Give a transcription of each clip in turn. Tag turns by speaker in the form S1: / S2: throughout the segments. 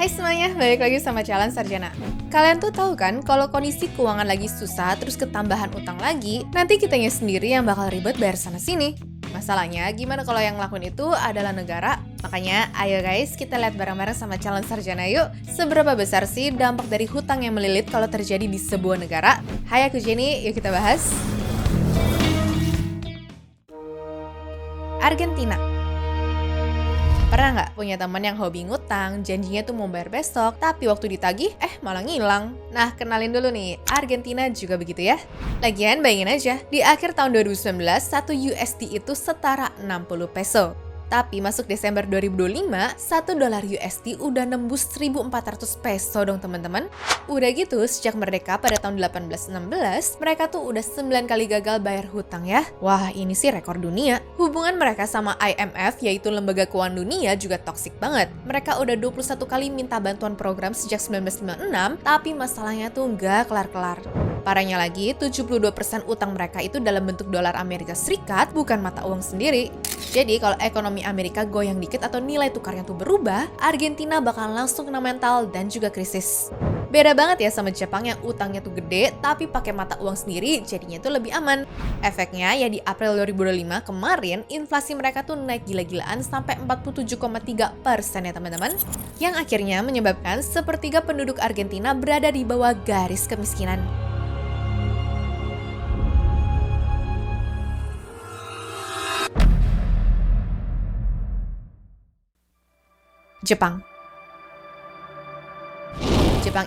S1: Hai semuanya, balik lagi sama Calon Sarjana. Kalian tuh tahu kan, kalau kondisi keuangan lagi susah terus ketambahan utang lagi, nanti kitanya sendiri yang bakal ribet bayar sana-sini. Masalahnya, gimana kalau yang ngelakuin itu adalah negara? Makanya, ayo guys, kita lihat bareng-bareng sama Calon Sarjana yuk. Seberapa besar sih dampak dari hutang yang melilit kalau terjadi di sebuah negara? Hai, aku Jenny, yuk kita bahas. Argentina. Pernah nggak punya teman yang hobi ngutang, janjinya tuh mau bayar besok, tapi waktu ditagih, malah ngilang. Nah, kenalin dulu nih, Argentina juga begitu ya. Lagian bayangin aja, di akhir tahun 2019, 1 USD itu setara 60 peso. Tapi masuk Desember 2025, 1 dolar USD udah nembus 1.400 peso dong teman-teman. Udah gitu, sejak merdeka pada tahun 1816, mereka tuh udah 9 kali gagal bayar hutang ya. Wah, ini sih rekor dunia. Hubungan mereka sama IMF, yaitu Lembaga Keuangan Dunia, juga toksik banget. Mereka udah 21 kali minta bantuan program sejak 1996, tapi masalahnya tuh nggak kelar-kelar. Parahnya lagi, 72% utang mereka itu dalam bentuk dolar Amerika Serikat, bukan mata uang sendiri. Jadi kalau ekonomi Amerika goyang dikit atau nilai tukarnya tuh berubah, Argentina bakal langsung kena mental dan juga krisis. Beda banget ya sama Jepang yang utangnya tuh gede, tapi pakai mata uang sendiri, jadinya tuh lebih aman. Efeknya ya di April 2025 kemarin, inflasi mereka tuh naik gila-gilaan sampai 47,3% ya teman-teman. Yang akhirnya menyebabkan sepertiga penduduk Argentina berada di bawah garis kemiskinan. Jepang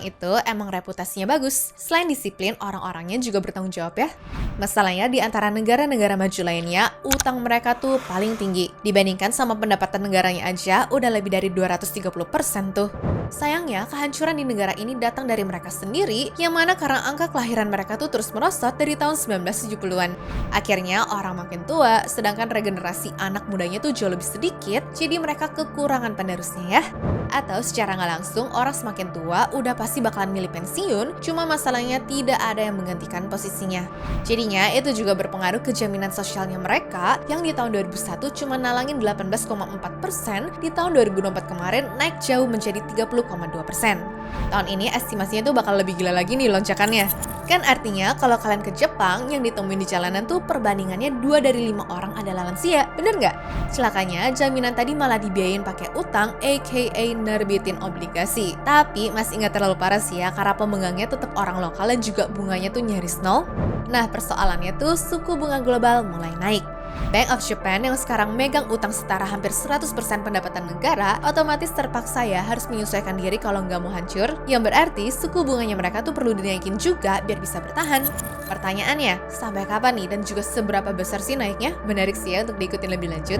S1: itu emang reputasinya bagus. Selain disiplin, orang-orangnya juga bertanggung jawab ya. Masalahnya di antara negara-negara maju lainnya, utang mereka tuh paling tinggi. Dibandingkan sama pendapatan negaranya aja, udah lebih dari 230% tuh. Sayangnya, kehancuran di negara ini datang dari mereka sendiri, yang mana karena angka kelahiran mereka tuh terus merosot dari tahun 1970-an. Akhirnya, orang makin tua, sedangkan regenerasi anak mudanya tuh jauh lebih sedikit, jadi mereka kekurangan penerusnya ya. Atau secara nggak langsung, orang semakin tua udah pasti bakalan milih pensiun, cuma masalahnya tidak ada yang menggantikan posisinya. Jadinya itu juga berpengaruh ke jaminan sosialnya mereka yang di tahun 2001 cuma nalangin 18,4%, di tahun 2024 kemarin naik jauh menjadi 30,2%. Tahun ini estimasinya tuh bakal lebih gila lagi nih lonjakannya. Kan artinya kalau kalian ke Jepang, yang ditemuin di jalanan tuh perbandingannya 2 dari 5 orang adalah lansia. Bener nggak? Celakanya jaminan tadi malah dibiayain pakai utang, aka nerbitin obligasi. Tapi masih nggak terlalu parah sih ya, karena pemegangnya tetap orang lokal dan juga bunganya tuh nyaris nol. Nah, persoalannya tuh suku bunga global mulai naik. Bank of Japan yang sekarang megang utang setara hampir 100% pendapatan negara, otomatis terpaksa ya harus menyesuaikan diri kalau nggak mau hancur, yang berarti suku bunganya mereka tuh perlu dinaikin juga biar bisa bertahan. Pertanyaannya, sampai kapan nih dan juga seberapa besar sih naiknya? Menarik sih ya untuk diikutin lebih lanjut.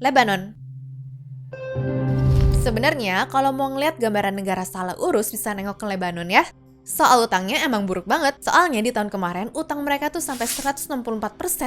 S1: Lebanon. Sebenarnya, kalau mau ngeliat gambaran negara salah urus, bisa nengok ke Lebanon ya. Soal utangnya emang buruk banget, soalnya di tahun kemarin utang mereka tuh sampai 164%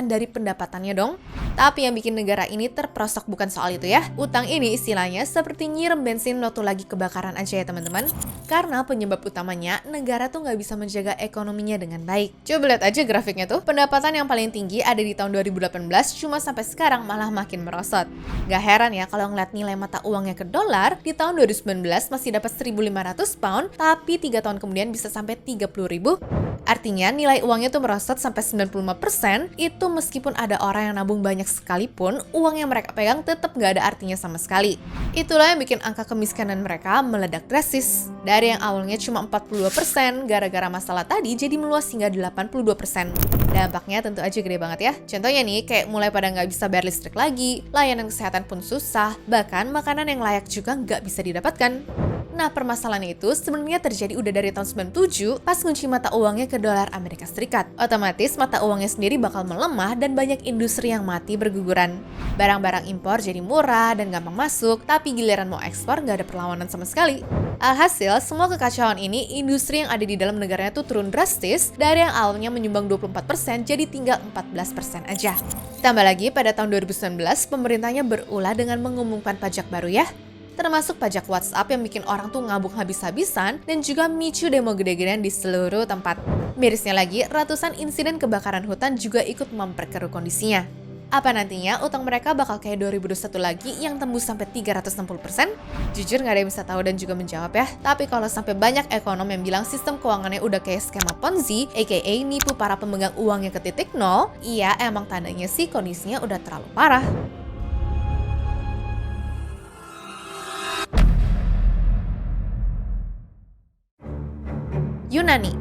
S1: dari pendapatannya dong. Tapi yang bikin negara ini terperosok bukan soal itu ya. Utang ini istilahnya seperti nyiram bensin waktu lagi kebakaran aja ya teman-teman. Karena penyebab utamanya, negara tuh nggak bisa menjaga ekonominya dengan baik. Coba lihat aja grafiknya tuh, pendapatan yang paling tinggi ada di tahun 2018, cuma sampai sekarang malah makin merosot. Gak heran ya kalau ngeliat nilai mata uangnya ke dolar, di tahun 2019 masih dapat 1.500 pound, tapi 3 tahun kemudian bisa sampai 30.000. Artinya nilai uangnya tuh merosot sampai 95%, itu meskipun ada orang yang nabung banyak sekalipun, uang yang mereka pegang tetap nggak ada artinya sama sekali. Itulah yang bikin angka kemiskinan mereka meledak drastis. Dari yang awalnya cuma 42%, gara-gara masalah tadi jadi meluas hingga 82%. Dampaknya tentu aja gede banget ya. Contohnya nih, kayak mulai pada nggak bisa bayar listrik lagi, layanan kesehatan pun susah, bahkan makanan yang layak juga nggak bisa didapatkan. Nah, permasalahan itu sebenarnya terjadi udah dari tahun 97 pas ngunci mata uangnya ke dolar Amerika Serikat. Otomatis mata uangnya sendiri bakal melemah dan banyak industri yang mati berguguran. Barang-barang impor jadi murah dan gampang masuk, tapi giliran mau ekspor nggak ada perlawanan sama sekali. Alhasil, semua kekacauan ini, industri yang ada di dalam negaranya tuh turun drastis, dari yang awalnya menyumbang 24% jadi tinggal 14% aja. Tambah lagi pada tahun 2019, pemerintahnya berulah dengan mengumumkan pajak baru ya. termasuk pajak WhatsApp yang bikin orang tuh ngabuk habis-habisan dan juga micu demo gede-gedean di seluruh tempat. Mirisnya lagi, ratusan insiden kebakaran hutan juga ikut memperkeruh kondisinya. Apa nantinya utang mereka bakal kayak 2021 lagi yang tembus sampai 360%? Jujur nggak ada yang bisa tahu dan juga menjawab ya. Tapi kalau sampai banyak ekonom yang bilang sistem keuangannya udah kayak skema Ponzi, aka nipu para pemegang uangnya ke titik nol, iya emang tandanya sih kondisinya udah terlalu parah. Yunani.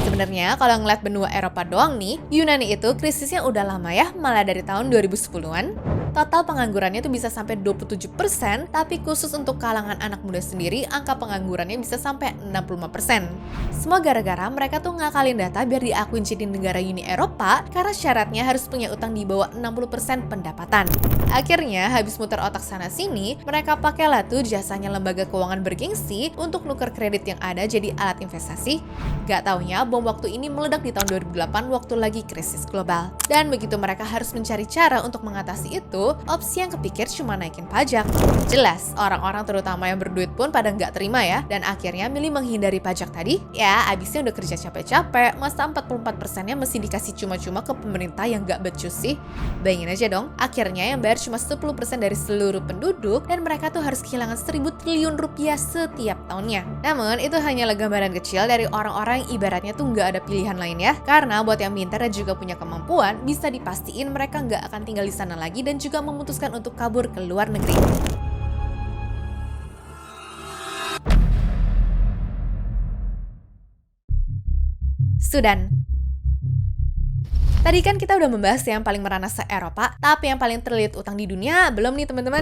S1: Sebenarnya kalau ngeliat benua Eropa doang nih, Yunani itu krisisnya udah lama ya, malah dari tahun 2010-an. Total penganggurannya tuh bisa sampai 27%, tapi khusus untuk kalangan anak muda sendiri, angka penganggurannya bisa sampai 65%. Semua gara-gara mereka tuh ngakalin data biar diakuin jadi negara Uni Eropa, karena syaratnya harus punya utang di bawah 60% pendapatan. Akhirnya, habis muter otak sana-sini, mereka pakailah tuh jasanya lembaga keuangan bergengsi untuk nuker kredit yang ada jadi alat investasi. Gak taunya, bom waktu ini meledak di tahun 2008 waktu lagi krisis global. Dan begitu mereka harus mencari cara untuk mengatasi itu, opsi yang kepikir cuma naikin pajak. Jelas, orang-orang terutama yang berduit pun pada nggak terima ya, dan akhirnya milih menghindari pajak tadi. Ya, abisnya udah kerja capek-capek, masa 44%-nya mesti dikasih cuma-cuma ke pemerintah yang nggak becus sih? Bayangin aja dong, akhirnya yang bayar cuma 10% dari seluruh penduduk, dan mereka tuh harus kehilangan 1.000 triliun rupiah setiap tahunnya. Namun, itu hanyalah gambaran kecil dari orang-orang yang ibaratnya tuh nggak ada pilihan lain ya, karena buat yang pintar dan juga punya kemampuan, bisa dipastiin mereka nggak akan tinggal di sana lagi dan juga memutuskan untuk kabur ke luar negeri. Sudan. Tadi kan kita udah membahas yang paling merana se-Eropa, tapi yang paling terlilit utang di dunia belum nih teman-teman?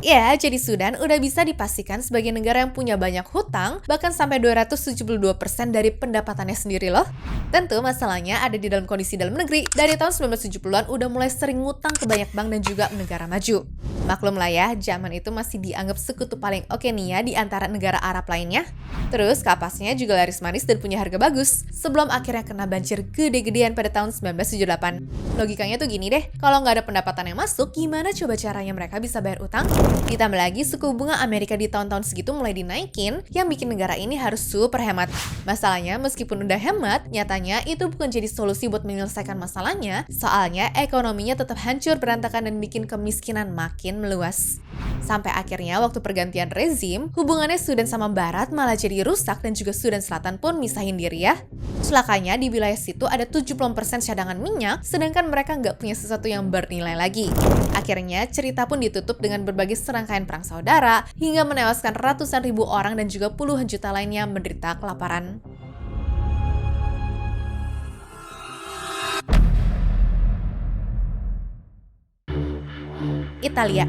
S1: Ya, jadi Sudan udah bisa dipastikan sebagai negara yang punya banyak hutang, bahkan sampai 272% dari pendapatannya sendiri loh. Tentu masalahnya ada di dalam kondisi dalam negeri. Dari tahun 1970-an udah mulai sering ngutang ke banyak bank dan juga negara maju. Maklum lah ya, zaman itu masih dianggap sekutu paling oke nih ya di antara negara Arab lainnya. Terus kapasnya juga laris manis dan punya harga bagus, sebelum akhirnya kena banjir gede-gedean pada tahun 1978. Logikanya tuh gini deh, kalau nggak ada pendapatan yang masuk, gimana coba caranya mereka bisa bayar utang? Ditambah lagi suku bunga Amerika di tahun-tahun segitu mulai dinaikin, yang bikin negara ini harus super hemat. Masalahnya meskipun udah hemat, nyatanya itu bukan jadi solusi buat menyelesaikan masalahnya, soalnya ekonominya tetap hancur berantakan dan bikin kemiskinan makin meluas. Sampai akhirnya waktu pergantian rezim, hubungannya Sudan sama Barat malah jadi rusak dan juga Sudan Selatan pun misahin diri ya. Celakanya di wilayah situ ada 70% cadangan minyak, sedangkan mereka nggak punya sesuatu yang bernilai lagi. Akhirnya cerita pun ditutup dengan berbagai serangkaian perang saudara, hingga menewaskan ratusan ribu orang dan juga puluhan juta lainnya menderita kelaparan. Italia.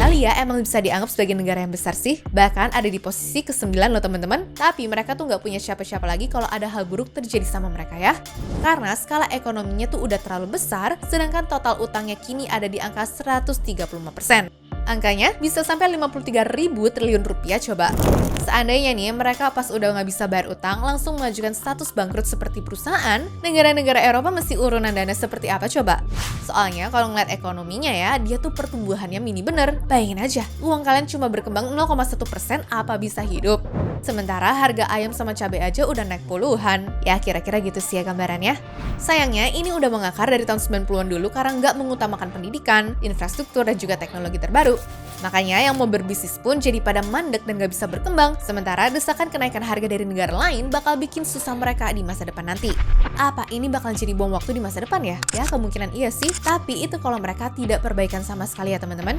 S1: Italia emang bisa dianggap sebagai negara yang besar sih, bahkan ada di posisi ke-9 loh teman-teman. Tapi mereka tuh nggak punya siapa-siapa lagi kalau ada hal buruk terjadi sama mereka ya. Karena skala ekonominya tuh udah terlalu besar, sedangkan total utangnya kini ada di angka 135%. Angkanya bisa sampai 53.000 triliun rupiah coba. Seandainya nih mereka pas udah nggak bisa bayar utang langsung mengajukan status bangkrut seperti perusahaan, negara-negara Eropa mesti urunan dana seperti apa coba? Soalnya kalau ngeliat ekonominya ya, dia tuh pertumbuhannya mini bener. Bayangin aja, uang kalian cuma berkembang 0,1%, apa bisa hidup? Sementara harga ayam sama cabai aja udah naik puluhan. Ya kira-kira gitu sih ya gambarannya. Sayangnya ini udah mengakar dari tahun 90-an dulu karena nggak mengutamakan pendidikan, infrastruktur, dan juga teknologi terbaru. Makanya yang mau berbisnis pun jadi pada mandek dan gak bisa berkembang, sementara desakan kenaikan harga dari negara lain bakal bikin susah mereka di masa depan nanti. Apa ini bakal jadi bom waktu di masa depan ya? Ya kemungkinan iya sih, tapi itu kalau mereka tidak perbaikan sama sekali ya teman-teman.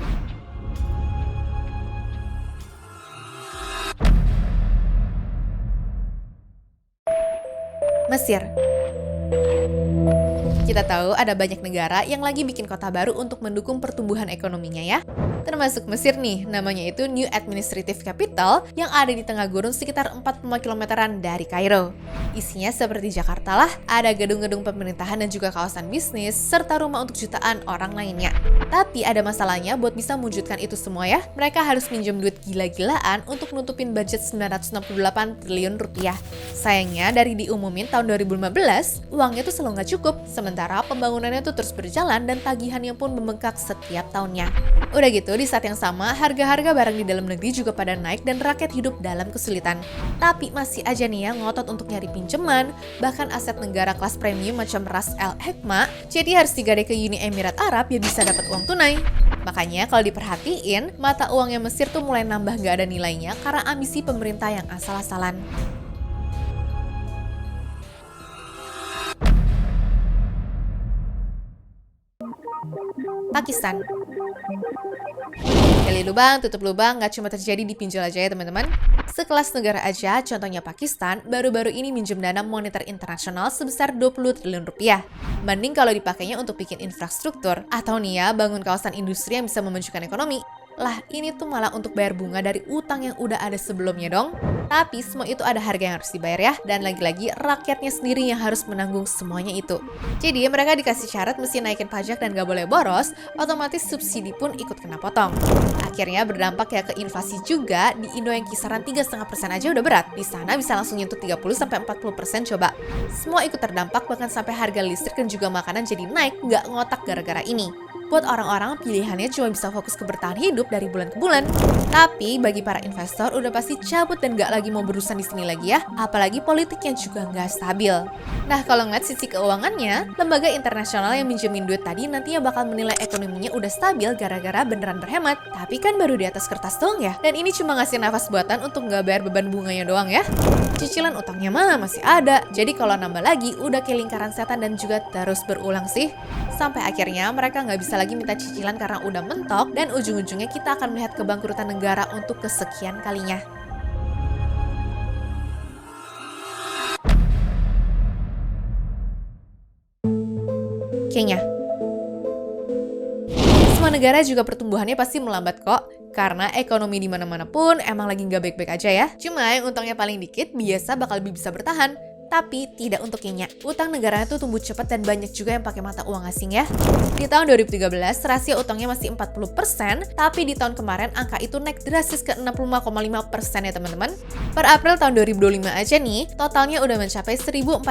S1: Mesir. Kita tahu ada banyak negara yang lagi bikin kota baru untuk mendukung pertumbuhan ekonominya ya. Termasuk Mesir nih, namanya itu New Administrative Capital yang ada di tengah gurun sekitar 45 kilometeran dari Kairo. Isinya seperti Jakarta lah, ada gedung-gedung pemerintahan dan juga kawasan bisnis, serta rumah untuk jutaan orang lainnya. Tapi ada masalahnya buat bisa mewujudkan itu semua ya, mereka harus minjem duit gila-gilaan untuk nutupin budget 968 triliun rupiah. Sayangnya dari diumumin tahun 2015, uangnya tuh selalu nggak cukup, sementara Sementara pembangunannya tuh terus berjalan dan tagihannya pun membengkak setiap tahunnya. Udah gitu, di saat yang sama, harga-harga barang di dalam negeri juga pada naik dan rakyat hidup dalam kesulitan. Tapi masih aja nih ya ngotot untuk nyari pinjaman, bahkan aset negara kelas premium macam Ras Al Hikmah, jadi harus digadai ke Uni Emirat Arab ya bisa dapat uang tunai. Makanya kalau diperhatiin, mata uangnya Mesir tuh mulai nambah gak ada nilainya karena ambisi pemerintah yang asal-asalan. Pakistan. Gali lubang, tutup lubang, nggak cuma terjadi di pinjol aja ya teman-teman. Sekelas negara aja, contohnya Pakistan, baru-baru ini minjem dana moneter internasional sebesar 20 triliun rupiah. Mending kalau dipakainya untuk bikin infrastruktur, atau nih ya, bangun kawasan industri yang bisa memajukan ekonomi. Lah, ini tuh malah untuk bayar bunga dari utang yang udah ada sebelumnya dong. Tapi semua itu ada harga yang harus dibayar ya, dan lagi-lagi rakyatnya sendiri yang harus menanggung semuanya itu. Jadi mereka dikasih syarat mesti naikin pajak dan gak boleh boros, otomatis subsidi pun ikut kena potong. Akhirnya berdampak ya ke inflasi juga, di Indo yang kisaran 3,5% aja udah berat, di sana bisa langsung nyentuh 30-40% coba. Semua ikut terdampak, bahkan sampai harga listrik dan juga makanan jadi naik, gak ngotak gara-gara ini. Buat orang-orang, pilihannya cuma bisa fokus ke bertahan hidup dari bulan ke bulan. Tapi bagi para investor udah pasti cabut dan gak lagi mau berurusan di sini lagi ya, apalagi politiknya juga nggak stabil. Nah, kalau ngeliat sisi keuangannya, lembaga internasional yang minjemin duit tadi nantinya bakal menilai ekonominya udah stabil gara-gara beneran berhemat. Tapi kan baru di atas kertas doang ya, dan ini cuma ngasih nafas buatan untuk nggak bayar beban bunganya doang ya. Cicilan utangnya mah masih ada, jadi kalau nambah lagi udah kayak lingkaran setan dan juga terus berulang sih. Sampai akhirnya mereka nggak bisa lagi minta cicilan karena udah mentok, dan ujung-ujungnya kita akan melihat kebangkrutan negara untuk kesekian kalinya. Kenya. Semua negara juga pertumbuhannya pasti melambat kok, karena ekonomi di mana-mana pun emang lagi nggak baik-baik aja ya. Cuma yang untungnya paling dikit biasa bakal lebih bisa bertahan. Tapi tidak untuk Kenya. Utang negaranya tuh tumbuh cepat dan banyak juga yang pakai mata uang asing ya. Di tahun 2013, rasio utangnya masih 40%, tapi di tahun kemarin angka itu naik drastis ke 65,5% ya teman-teman. Per April tahun 2025 aja nih, totalnya udah mencapai 1.485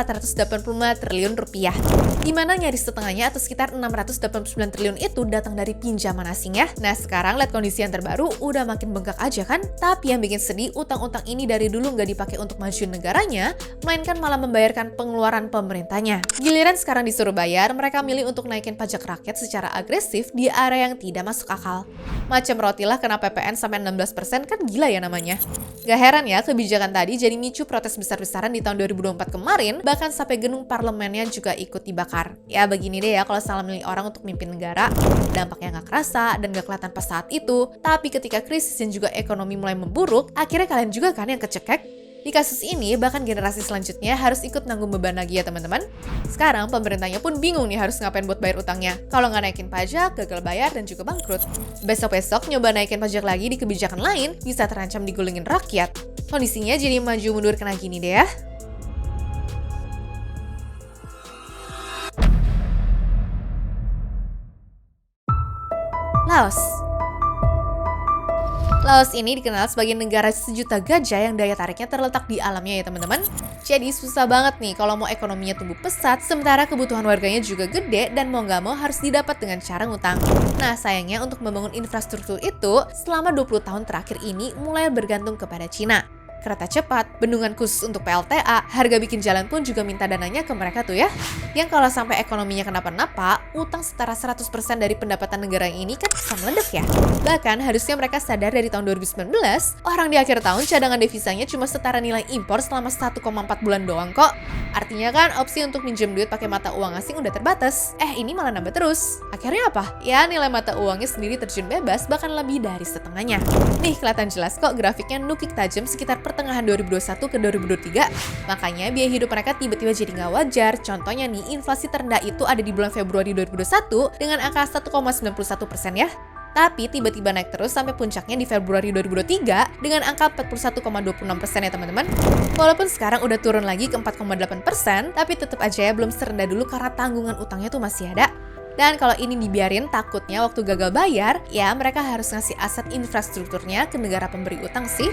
S1: triliun rupiah. Dimana nyaris setengahnya atau sekitar 689 triliun itu datang dari pinjaman asing ya. Nah sekarang lihat kondisi yang terbaru udah makin bengkak aja kan. Tapi yang bikin sedih, utang-utang ini dari dulu nggak dipakai untuk majuin negaranya, melainkan malah membayarkan pengeluaran pemerintahnya. Giliran sekarang disuruh bayar, mereka milih untuk naikin pajak rakyat secara agresif di area yang tidak masuk akal. Macam rotilah kena PPN sampai 16%, kan gila ya namanya. Gak heran ya, kebijakan tadi jadi micu protes besar-besaran di tahun 2024 kemarin, bahkan sampai gedung parlemennya juga ikut dibakar. Ya begini deh ya, kalau salah milih orang untuk mimpin negara, dampaknya gak kerasa dan gak kelihatan pas saat itu, tapi ketika krisis dan juga ekonomi mulai memburuk, akhirnya kalian juga kan yang kecekek. Di kasus ini, bahkan generasi selanjutnya harus ikut nanggung beban lagi ya teman-teman. Sekarang pemerintahnya pun bingung nih harus ngapain buat bayar utangnya. Kalau nggak naikin pajak, gagal bayar dan juga bangkrut. Besok-besok nyoba naikin pajak lagi di kebijakan lain, bisa terancam digulingin rakyat. Kondisinya jadi maju mundur kena gini deh ya. Laos. Laos ini dikenal sebagai negara sejuta gajah yang daya tariknya terletak di alamnya ya teman-teman. Jadi susah banget nih kalau mau ekonominya tumbuh pesat, sementara kebutuhan warganya juga gede dan mau nggak mau harus didapat dengan cara ngutang. Nah sayangnya untuk membangun infrastruktur itu, selama 20 tahun terakhir ini mulai bergantung kepada Cina. Kereta cepat, bendungan khusus untuk PLTA, harga bikin jalan pun juga minta dananya ke mereka tuh ya. Yang kalau sampai ekonominya kenapa-napa, utang setara 100% dari pendapatan negara ini kan bisa meledak ya. Bahkan harusnya mereka sadar dari tahun 2019, orang di akhir tahun cadangan devisanya cuma setara nilai impor selama 1,4 bulan doang kok. Artinya kan opsi untuk minjem duit pakai mata uang asing udah terbatas. Ini malah nambah terus. Akhirnya apa? Ya nilai mata uangnya sendiri terjun bebas, bahkan lebih dari setengahnya. Nih kelihatan jelas kok grafiknya nukik tajam sekitar pertengahan 2021 ke 2023. Makanya biaya hidup mereka tiba-tiba jadi nggak wajar. Contohnya nih, inflasi terendah itu ada di bulan Februari 2021 dengan angka 1,91% ya. Tapi tiba-tiba naik terus sampai puncaknya di Februari 2023 dengan angka 41,26% ya teman-teman. Walaupun sekarang udah turun lagi ke 4,8%, tapi tetap aja ya belum serendah dulu karena tanggungan utangnya tuh masih ada. Dan kalau ini dibiarin, takutnya waktu gagal bayar, ya mereka harus ngasih aset infrastrukturnya ke negara pemberi utang sih.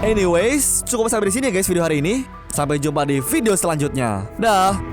S2: Anyways, cukup sampai di sini ya guys video hari ini. Sampai jumpa di video selanjutnya. Dah.